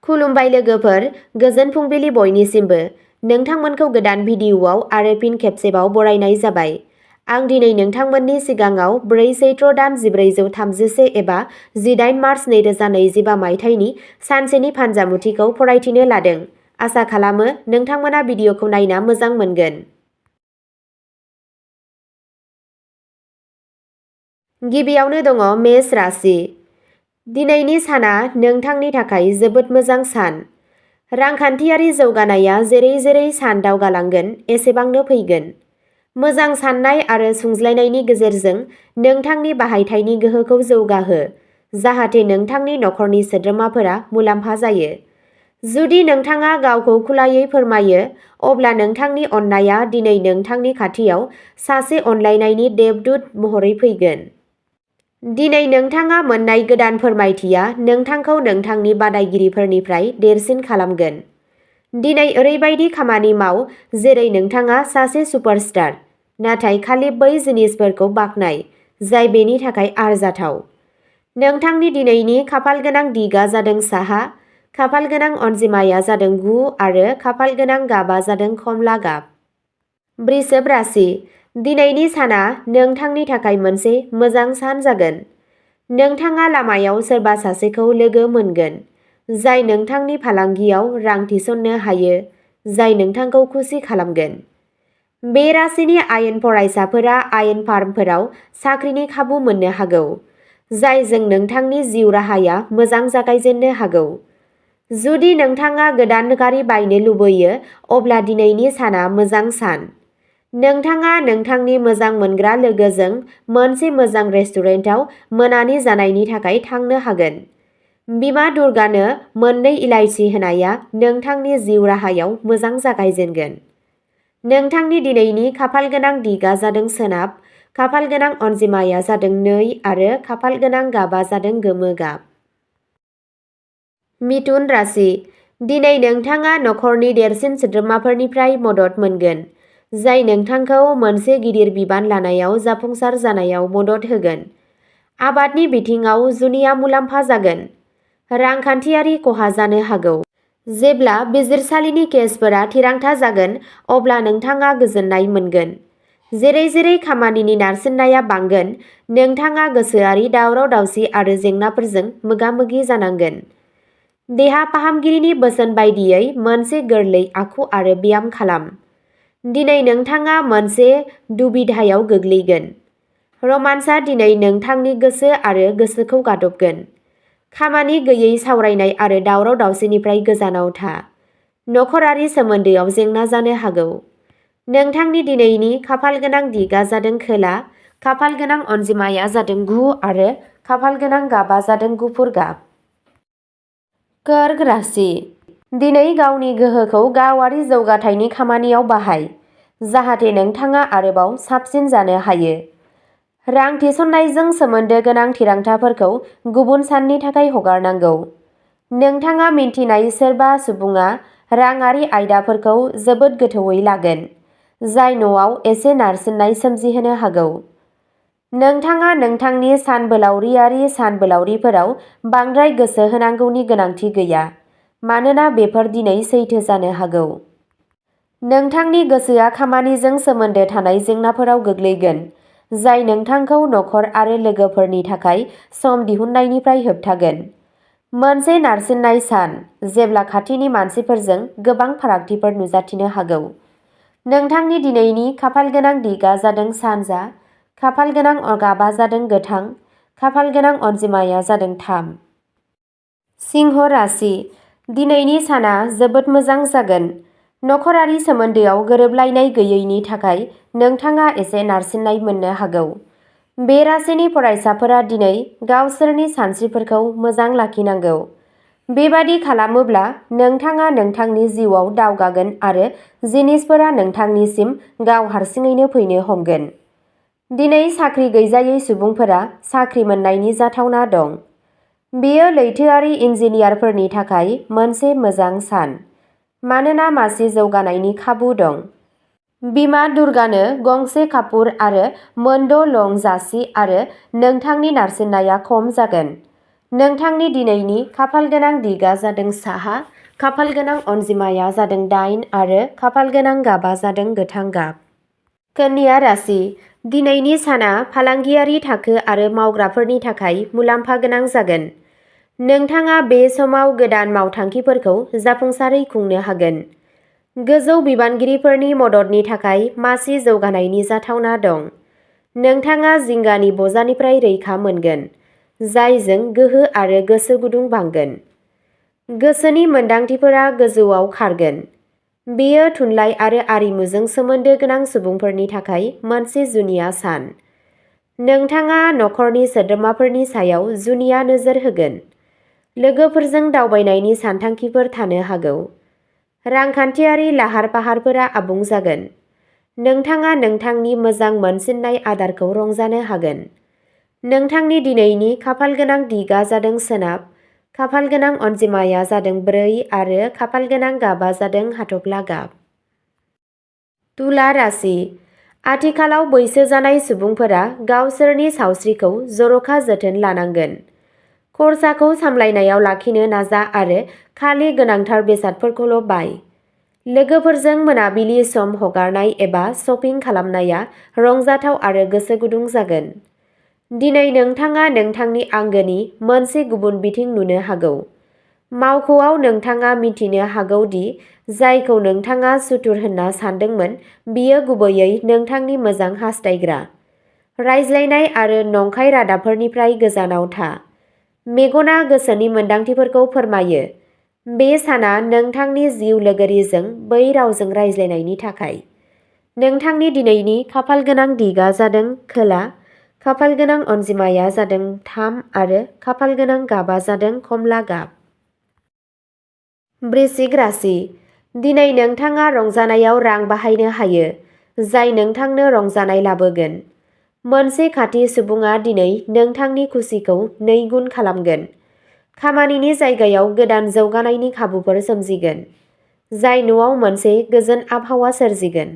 खुलुमबाय लोगोफोर, गोजोन फुंबिलि बयनिसिमबो। नोंथांमोनखौ गोदान भिडिअआव आरो फिन खेबसेबाव बरायनाय जाबाय। आं दिनै नोंथांमोननि सिगाङाव 4 चैत्र दान 1431 एबा 18 मार्च 2025 मायथाइनि सानसेनि फानजामुथिखौ फरायथिनो लादों। आसा खालामो नोंथांमोना भिडिअखौ नायना मोजां मोनगोन। गिबियावनो दङ मेष राशि। दिनैनि साना नोंथांनि थाखाय जोबोद मोजां सान। रांखान्थियारि जौगानाया जेरै जेरै सान दावगालांगोन एसेबांनो फैगोन। मोजां साननाय आरो सुंज्लायनायनि गेजेरजों नोंथांनि बाहायथायनि गोहोखौ जौगाहो, जाहाथे नोंथांनि नखरनि सोद्रोमाफोरा मुलाम्फा जायो। जुदि नोंथाङा गावखौ खुलायै फोरमायो, अब्ला नोंथांनि अननायआ दिनै नोंथांनि खाथियाव सासे अनलायनायनि देबदूत महरै फैगोन। दिनै नोंथाङा मोन्नाय गोदान फोरमायथिया नोंथांखौ नोंथांनि बादायगिरिफोरनिफ्राय देरसिन खालामगोन। दिनै ओरैबायदि खामानि माव जेरै नोंथाङा सासे सुपारस्टार, नाथाय खालि बै जिनिसफोरखौ बाख्नाय जाय बेनि थाखाय आरजाथाव। नोंथांनि दिनैनि खाफालगोनां दिगआ जादों साहा, खाफालगोनां अनजिमाया जादों 9 आरो खाफालगोनां गाबआ जादों कमला गाब। वृषभ राशि। दिनैनि साना नोंथांनि थाखाय मोनसे मोजां सान जागोन। नोंथाङा लामायाव सोरबा सासेखौ लोगो मोनगोन, जाय नोंथांनि फालांगियाव रां थिसननो हायो, जाय नोंथांखौ खुसि खालामगोन। बे राशिनि आयेन फरायसाफोरा आयेन फार्मफोराव साख्रिनि खाबु मोननो हागौ, जायजों नोंथांनि जिउ राहाया मोजां जागायजेननो हागौ। जुदि नोंथाङा गोदान गारि बायनो लुबैयो, अब्ला दिनैनि साना मोजां सान। नोंथाङा नोंथांनि मोजां मोनग्रा लोगोजों मोनसे मोजां रेस्टुरेन्टाव मोनानि जानायनि थाखाय थांनो हागोन। बिमा दुर्गानो मोननै इलायचि होनाया नोंथांनि जिउ राहायाव मोजां जागायजेनगोन। नोंथांनि दिनैनि खाफालगोनां दिगआ जादों सोनाब, खाफालगोनां अनजिमाया जादों 2 आरो खाफालगोनां गाबआ जादों गोमो गाब। मिथुन राशि। दिनै नोंथाङा नखरनि देरसिन सोद्रोमाफोरनिफ्राय मदद मोनगोन, जाय नोंथांखौ मोनसे गिदिर बिबान लानायाव जाफुंसार जानायाव मदद होगोन। आबादनि बिथिङाव जुनिया मुलाम्फा जागोन। रांखान्थियारि खहा जानो हागौ। जेब्ला बिजिरसालिनि केसफोरा थिरांथा जागोन, अब्ला नोंथाङा गोजोननाय मोनगोन। जेरै जेरै खामानिनि नारसिननाया बांगोन, नोंथाङा गोसोआरि दावराव-दावसि आरो जेंनाफोरजों मोगा-मोगि जानांगोन। देहा फाहामगिरिनि बोसोन बायदियै मोनसे गोरलै आखु आरो ब्याम खालाम। दिनै नोंथाङा मोनसे दुबिधायाव गोग्लैगोन। रमान्सआ दिनै नोंथांनि गोसो आरो गोसोखौ गादबगोन। खामानि गैयै सावरायनाय आरो दावराव-दावसिनिफ्राय गोजानाव था। नखरारि सोमोन्दोआव जेंना जानो हागौ। नोंथांनि दिनैनि खाफालगोनां दिगआ जादों खोला, खाफालगोनां अनजिमाया जादों 9 आरो खाफालगोनां गाबआ जादों गुफुर गाब। कर्क राशि। दिनै गावनि गोहोखौ गावारि जौगाथायनि खामानियाव बाहाय, जाहाथे नोंथाङा आरोबाव साबसिन जानो हायो। रां थिसननायजों सोमोन्दो गोनां थिरांथाफोरखौ गुबुन साननि थाखाय हगारनांगौ। नोंथाङा मिन्थिनाय सोरबा सुबुङा राङारि आयदाफोरखौ जोबोद गोथौवै लागोन, जाय न'आव एसे नारसिननाय सोमजिहोनो हागौ। नोंथाङा नोंथांनि सानबोलावरियारि सानबोलावरिफोराव बांद्राय गोसो होनांगौनि गोनांथि गैया, मानोना बेफोर दिनै सैथो जानो हागौ। नोंथांनि गोसोआ खामानिजों सोमोन्दो थानाय जेंनाफोराव गोग्लैगोन, जाय नोंथांखौ नखर आरो लोगोफोरनि थाखाय सम दिहुननायनिफ्राय होबथागोन। मोनसे नारसिननाय सान, जेब्ला खाथिनि मानसिफोरजों गोबां फारागथिफोर नुजाथिनो हागौ। नोंथांनि दिनैनि खाफालगोनां दिगआ जादों सानजा, खाफालगोनां गाबआ जादों गोथां, खाफालगोनां अनजिमाया जादों 3। सिंह राशि। दिनैनि साना जोबोद मोजां जागोन। नखरारि सोमोन्दोआव गोरोबलायनाय गैयैनि थाखाय नोंथाङा एसे नारसिननाय मोननो हागौ। बे राशिनि फरायसाफोरा दिनै गावसोरनि सानस्रिफोरखौ मोजां लाखिनांगौ। बेबादि खालामोब्ला नोंथाङा नोंथांनि जिउआव दावगागोन आरो जिनिसफोरा नोंथांनिसिम गाव हारसिङैनो फैनो हमगोन। दिनै साख्रि गैजायै सुबुंफोरा साख्रि मोन्नायनि जाथावना दं। बेयो लैथोआरि इन्जिनियारफोरनि थाखाय मोनसे मोजां सान, मानोना मासि जौगानायनि खाबु दं। बिमा दुर्गानो गंसे कापुर आरो मोनद' लं जासि आरो नोंथांनि नारसिननाया खम जागोन। नोंथांनि दिनैनि खाफाल गोनां दिगा जादों साहा, खाफाल गोनां अनजिमाया जादों 8 आरो खाफाल गोनां गाबा जादों गोथां गाब। कन्या राशि, दिनैनि साना फालांगियारि थाखो आरो मावग्राफोरनि थाखाय मुलाम्फा गोनां जागोन। नोंथाङा बे समाव गोदान मावथांखिफोरखौ जाफुंसारै खुंनो हागोन। गोजौ बिबानगिरिफोरनि मददनि थाखाय मासि जौगानायनि जाथावना दं। नोंथाङा जिंगानि बजानिफ्राय रैखा मोनगोन, जायजों गोहो आरो गोसो गुदुं बांगोन। गोसोनि मोन्दांथिफोरा गोजौआव खारगोन। बेयो थुनलाइ आरो आरिमुजों सोमोन्दो गोनां सुबुंफोरनि थाखाय मोनसे जुनिया सान। नोंथाङा नखरनि सोद्रोमाफोरनि सायाव जुनिया नोजोर होगोन। लोगोफोरजों दावबायनायनि सानथांखिफोर थानो हागौ। रांखान्थियारि लाहार-फाहारफोरा आबुं जागोन। नोंथाङा नोंथांनि मोजां मोनसिननाय आदारखौ रंजानो हागोन। नोंथांनि दिनैनि खाफाल गोनां दिगा जादों सोनाब, खाफाल गोनां अनजिमाया जादों 4 आरो खाफाल गोनां गाबा जादों हाथफ्ला गाब। तुला राशि, आथिखालाव बैसो जानाय सुबुंफोरा गावसोरनि सावस्रिखौ जर'खा जोथोन लानांगोन। खरसाखौ सामलायनायाव लाखिनो नाजा आरो खालि गोनांथार बेसादफोरखौल' बाय। लोगोफोरजों मोनाबिलि सम हगारनाय एबा शपिं खालामनाया रंजाथाव आरो गोसो गुदुं जागोन। दिनै नोंथाङा नोंथांनि आंगोनि मोनसे गुबुन बिथिं नुनो हागौ। मावख'आव नोंथाङा मिथिनो हागौ दि जायखौ नोंथाङा सुथुर होनना सानदोंमोन बियो गुबैयै नोंथांनि मोजां हास्थायग्रा। रायज्लायनाय आरो नंखाय रादाबफोरनिफ्राय गोजानाव था। मेगना गोसोनि मोन्दांथिफोरखौ फोरमायो। बे साना नोंथांनि जिउ लोगोरिजों बै रावजों रायज्लायनायनि थाखाय। नोंथांनि दिनैनि खाफाल गोनां दिगा जादों खोला, खाफाल गोनां अनजिमाया जादों 3 आरो खाफाल गोनां गाबा जादों कमला गाब। वृश्चिक राशि, दिनै नोंथाङा रंजानायाव रां बाहायनो हायो, जाय नोंथांनो रंजानाय लाबोगोन। मोनसे खाथि सुबुङा दिनै नोंथांनि खुसिखौ नैगुन खालामगोन। खामानिनि जायगायाव गोदान जौगानायनि खाबुफोर सोमजिगोन, जाय न'आव मोनसे गोजोन आबहावा सोरजिगोन।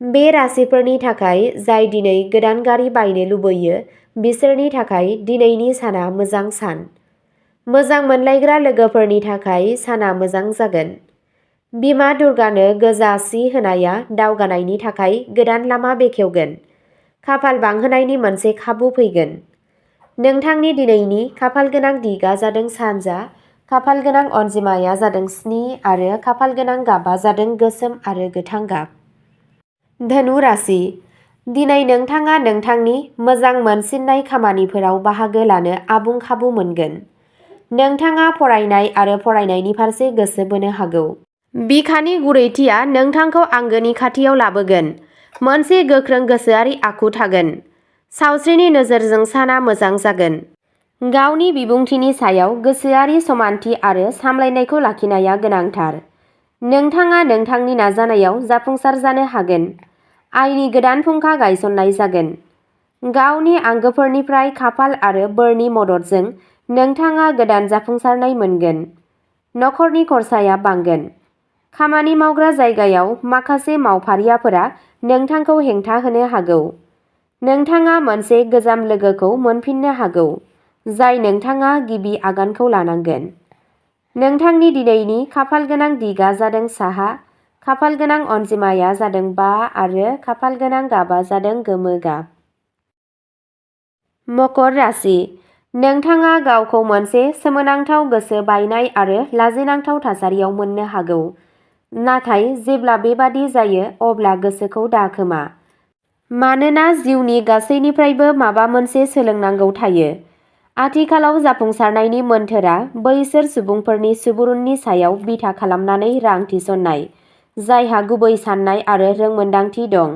बे राशिफोरनि थाखाय जाय दिनै गोदान गारि बायनो लुबैयो बिसोरनि थाखाय दिनैनि साना मोजां सान। मोजां मोनलायग्रा लोगोफोरनि थाखाय साना मोजां जागोन। बिमा दुर्गानो गोजा सि होनाया दावगानायनि थाखाय गोदान लामा बेखेवगोन। खाफाल बांहोनायनि मोनसे खाबु फैगोन। नोंथांनि दिनैनि खाफाल गोनां दिगा जादों सानजा, खाफाल गोनां अनजिमाया जादों 7 आरो खाफाल गोनां गाबा जादों गोसोम आरो गोथां गाब। धनु राशि, दिनै नोंथाङा नोंथांनि मोजां मोनसिननाय खामानिफोराव बाहागो लानो आबुं खाबु मोनगोन। नोंथाङा फरायनाय आरो फरायनायनि फारसे गोसो बोनो हागौ। बिखानि गुरैथिया नोंथांखौ आंगोनि खाथियाव लाबोगोन। मोनसे गोख्रों गोसोआरि आखु थागोन। सावस्रिनि नोजोरजों साना मोजां जागोन। गावनि बिबुंथिनि सायाव गोसोआरि समानथि आरो सामलायनायखौ लाखिनाया गोनांथार। नोंथाङा नोंथांनि नाजानायाव जाफुंसार जानो हागोन। आयनि गोदान फुंखा गायसननाय जागोन। गावनि आंगोफोरनिफ्राय खाफाल आरो बोरनि मददजों नोंथाङा गोदान जाफुंसारनाय मोनगोन। नखरनि खरसाया बांगोन। खामानि मावग्रा जायगायाव माखासे मावफारियाफोरा नोंथांखौ हेंथा होनो हागौ। नोंथाङा मोनसे गोजाम लोगोखौ मोनफिननो हागौ, जाय नोंथाङा गिबि आगानखौ लानांगोन। नोंथांनि दिनैनि खाफाल गोनां दिगा जादों साहा, खाफाल गोनां अनजिमाया जादों 5 आरो खाफाल गोनां गाबा जादों गोमो गाब। मकर राशि, नोंथाङा गावखौ मोनसे सोमोनांथाव गोसो बायनाय आरो लाजिनांथाव थासारियाव मोननो हागौ। नाथाय जेब्ला बेबादि जायो अब्ला गोसोखौ दाखोमा। मानोना जिउनि गासैनिफ्रायबो माबा मोनसे सोलोंनांगौ थायो। आथिखालाव जाफुंसारनायनि मोन्थोरा बैसोर सुबुंफोरनि सुबुरुननि सायाव बिथा खालामनानै रां थिसननाय, जायहा गुबै साननाय आरो रोंमोनदांथि दं।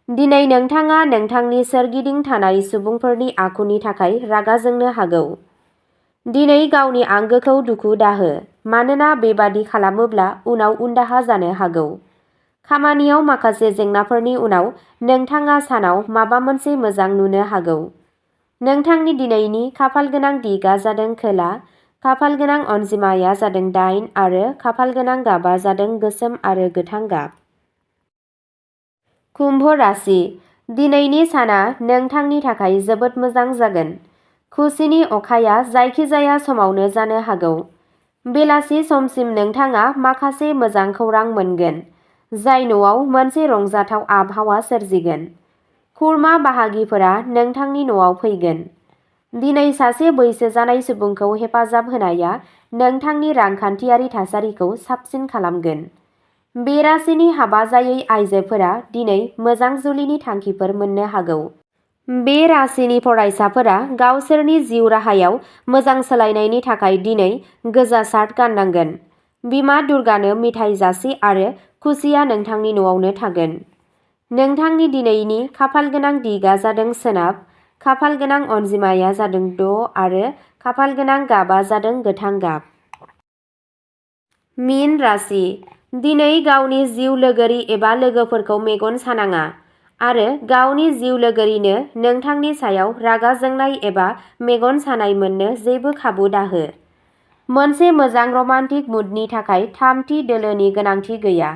दिनै नोंथाङा नोंथांनि सोरगिदिं थानाय सुबुंफोरनि आखुनि थाखाय रागा जोंनो हागौ। दिनै गावनि आंगोखौ दुखु दाहो, मानोना बेबादि खालामोब्ला उनाव उनदाहा जानो हागौ। खामानियाव माखासे जेंनाफोरनि उनाव नोंथाङा सानाव माबा मोनसे मोजां नुनो हागौ। नोंथांनि दिनैनि खाफाल गोनां दिगा जादों खोला, खाफाल गोनां अनजिमाया जादों 8 आरो खाफाल गोनां गाबा जादों गोसोम आरो गोथां गाब। कुम्भ राशि, दिनैनि साना नोंथांनि थाखाय जोबोद मोजां जागोन। खुसिनि अखाया जायखिजाया समावनो जानो हागौ। बेलासि समसिम नोंथाङा माखासे मोजां खौरां मोनगोन, जाय न'आव मोनसे रंजाथाव आबहावा सोरजिगोन। खुरमा बाहागिफोरा नोंथांनि न'आव फैगोन। दिनै सासे बैसो जानाय सुबुंखौ हेफाजाब होनाया नोंथांनि रांखान्थियारि थासारिखौ साबसिन खालामगोन। बे राशिनि हाबा जायै आइजोफोरा दिनै मोजां जुलिनि थांखिफोर मोननो हागौ। बे राशिनि फरायसाफोरा गावसोरनि जिउ राहायाव मोजां सोलायनायनि थाखाय दिनै गोजा शार्ट गाननांगोन। बिमा दुर्गानो मिथाइ जासि आरो खुसिया नोंथांनि न'आवनो थागोन। नोंथांनि दिनैनि खाफालगोनां दिगा जादों सोनाब, खाफालगोनां अनजिमाया जादों 6 आरो खाफालगोनां गाबा जादों गोथां गाब। मीन राशि। दिनै गावनि जिउ लोगोरि एबा लोगोफोरखौ मेगन सानाङा आरो गावनि जिउ लोगोरिनो नोंथांनि सायाव रागा जोंनाय एबा मेगन सानाय मोननो जेबो खाबु दाहो। मोनसे मोजां रमान्टिक मुडनि थाखाय थामथि दोलोनि गोनांथि गैया।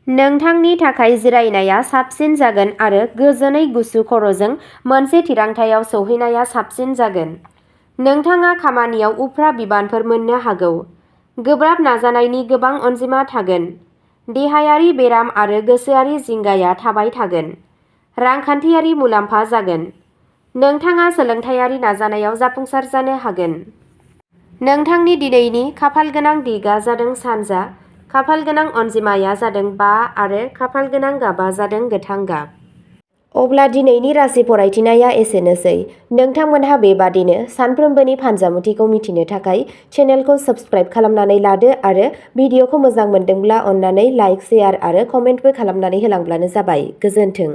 नोंथांनि थाखाय जिरायनाया साबसिन जागोन आरो गोजोनै गुसु खर'जों मोनसे थिरांथायाव सौहैनाया साबसिन जागोन। नोंथाङा खामानियाव उफ्रा बिबानफोर मोननो हागौ। गोब्राब नाजानायनि गोबां अनजिमा थागोन। देहायारि बेराम आरो गोसोआरि जिंगाया थाबाय थागोन। रांखान्थियारि मुलाम्फा जागोन। नोंथाङा सोलोंथायारि नाजानायाव जाफुंसार जानो हागोन। नोंथांनि दिनैनि खाफालगोनां दिगा जादों सानजा, खाफालगोनां अनजिमाया जादों 5 आरो खाफालगोनां गाबा जादों गोथां गाब। अब्ला दिनैनि राशि फरायथिनाया एसेनोसै। नोंथांमोनहा बेबादिनो सानफ्रोमबोनि फानजामुथिखौ मिथिनो थाखाय चेनेलखौ साबस्क्राइब खालामनानै लादो आरो भिडिअखौ मोजां मोनदोंब्ला अन्नानै लाइक, शेयार आरो कमेन्टबो खालामनानै होलांब्लानो जाबाय। गोजोन्थों।